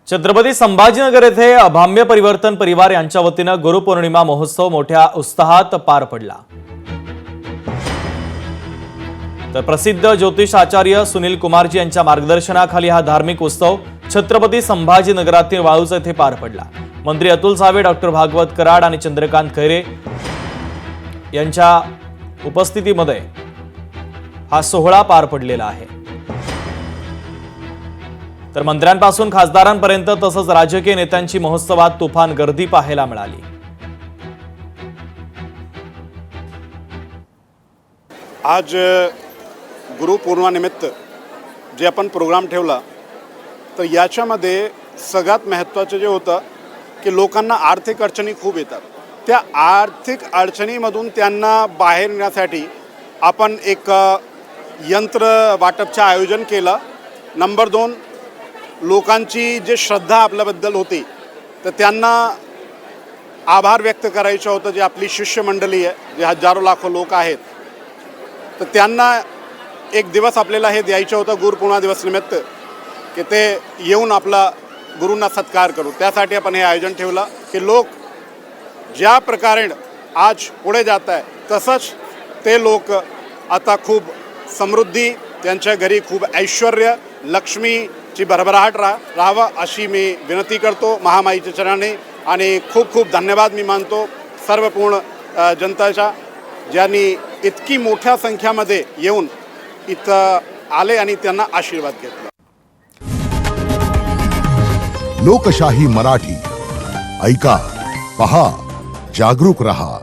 छत्रपती संभाजीनगर येथे अभाम्य परिवर्तन परिवार यांच्या वतीने गुरुपौर्णिमा महोत्सव मोठ्या उत्साहात पार पडला। तर प्रसिद्ध ज्योतिष आचार्य सुनील कुमारजी यांच्या मार्गदर्शनाखाली हा धार्मिक उत्सव छत्रपती संभाजीनगरातील वाळूज येथे पार पडला। मंत्री अतुल सावे, डॉक्टर भागवत कराड आणि चंद्रकांत खैरे यांच्या उपस्थितीमध्ये हा सोहळा पार पडलेला आहे। तर मंत्र्यांपासून खासदारांपर्यंत तसंच राजकीय नेत्यांची महोत्सवात तुफान गर्दी पाहायला मिळाली। आज गुरुपौर्णिमेनिमित्त जे आपण प्रोग्राम ठेवला तर याच्यामध्ये सगळ्यात महत्त्वाचं जे होतं की लोकांना आर्थिक अडचणी खूप येतात। त्या आर्थिक अडचणीमधून त्यांना बाहेर नेण्यासाठी आपण एक यंत्र वाटपचं आयोजन केलं। नंबर 2, लोकांची जे श्रद्धा आपल्याबद्दल होती तर त्यांना आभार व्यक्त करायचं होतं। जे आपली शिष्यमंडळी आहे, जे हजारो लाखो लोक आहेत, तर त्यांना एक दिवस आपल्याला हे द्यायचं होतं गुरुपौर्णिमा दिवसानिमित्त की ते येऊन आपला गुरूंना सत्कार करू। त्यासाठी आपण हे आयोजन ठेवलं की लोक ज्या प्रकारे आज पुढे जात आहे तसंच ते लोक आता खूप समृद्धी, त्यांच्या घरी खूप ऐश्वर्य, लक्ष्मीची भरभराट राहावं अशी मी विनंती करतो महामाईच्या चरणी। आणि खूप खूप धन्यवाद मी मानतो सर्व पूर्ण जनताच्या, ज्यांनी इतकी मोठ्या संख्येमध्ये येऊन इथं आले आणि त्यांना आशीर्वाद घेतला। लोकशाही मराठी ऐका, पहा, जागरूक रहा।